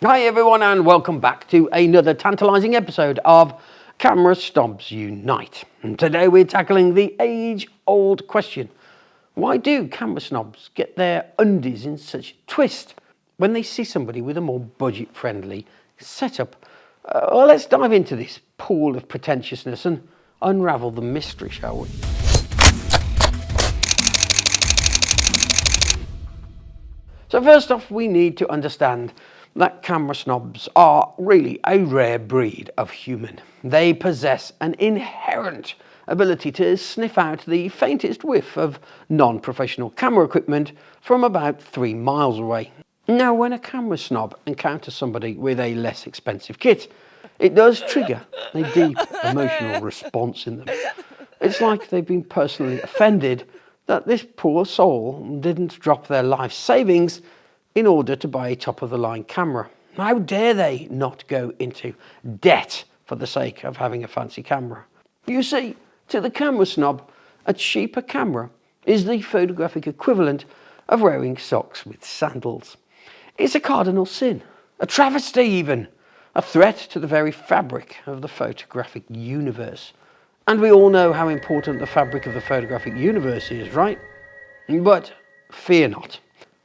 Hi everyone and welcome back to another tantalising episode of Camera Snobs Unite. And today we're tackling the age-old question. Why do camera snobs get their undies in such a twist when they see somebody with a more budget-friendly setup? Well, let's dive into this pool of pretentiousness and unravel the mystery, shall we? So first off, we need to understand that camera snobs are really a rare breed of human. They possess an inherent ability to sniff out the faintest whiff of non-professional camera equipment from about 3 miles away. Now, when a camera snob encounters somebody with a less expensive kit, it does trigger a deep emotional response in them. It's like they've been personally offended that this poor soul didn't drop their life savings in order to buy a top-of-the-line camera. How dare they not go into debt for the sake of having a fancy camera? You see, to the camera snob, a cheaper camera is the photographic equivalent of wearing socks with sandals. It's a cardinal sin, a travesty even, a threat to the very fabric of the photographic universe. And we all know how important the fabric of the photographic universe is, right? But fear not.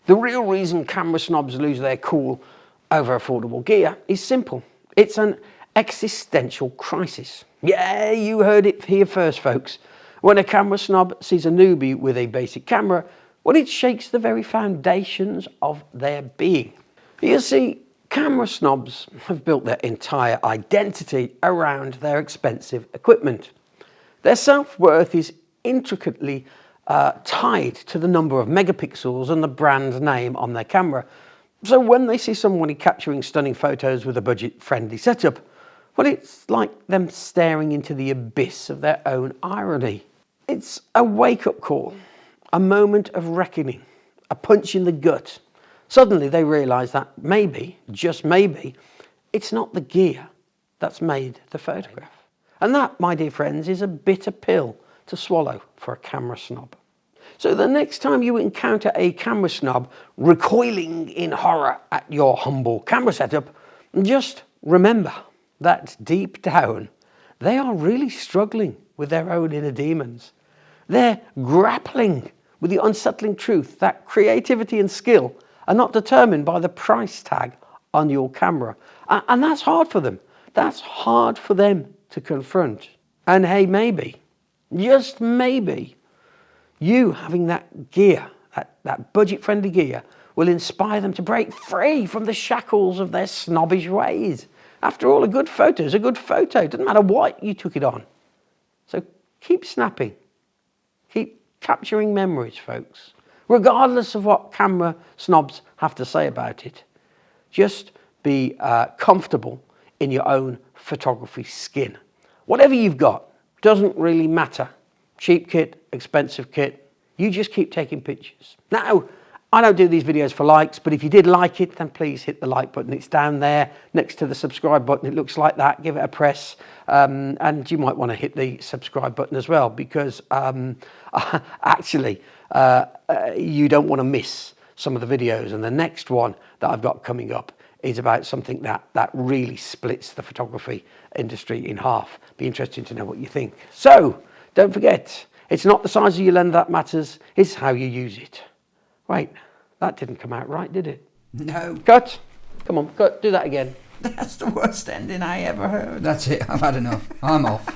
The real reason camera snobs lose their cool over affordable gear is simple. It's an existential crisis. Yeah, you heard it here first, folks. When a camera snob sees a newbie with a basic camera, well, it shakes the very foundations of their being. You see, camera snobs have built their entire identity around their expensive equipment. Their self-worth is intricately tied to the number of megapixels and the brand name on their camera. So when they see somebody capturing stunning photos with a budget-friendly setup, well, it's like them staring into the abyss of their own irony. It's a wake-up call, a moment of reckoning, a punch in the gut. Suddenly they realise that maybe, just maybe, it's not the gear that's made the photograph. And that, my dear friends, is a bitter pill to swallow for a camera snob. So the next time you encounter a camera snob recoiling in horror at your humble camera setup, just remember that deep down, they are really struggling with their own inner demons. They're grappling with the unsettling truth that creativity and skill are not determined by the price tag on your camera. And that's hard for them. That's hard for them to confront. And hey, maybe, just maybe, you having that gear, that budget-friendly gear, will inspire them to break free from the shackles of their snobbish ways. After all, a good photo is a good photo. It doesn't matter what you took it on. So keep snapping. Keep capturing memories, folks, regardless of what camera snobs have to say about it. Just be comfortable in your own photography skin. Whatever you've got doesn't really matter. Cheap kit, expensive kit, you just keep taking pictures. Now, I don't do these videos for likes, but if you did like it, then please hit the like button. It's down there next to the subscribe button. It looks like that. Give it a press. And you might want to hit the subscribe button as well, because actually, you don't want to miss some of the videos. And the next one that I've got coming up is about something that really splits the photography industry in half. Be interesting to know what you think. So, don't forget, it's not the size of your lens that matters, it's how you use it. Wait, that didn't come out right, did it? No. Cut. Come on, cut. Do that again. That's the worst ending I ever heard. That's it. I've had enough. I'm off.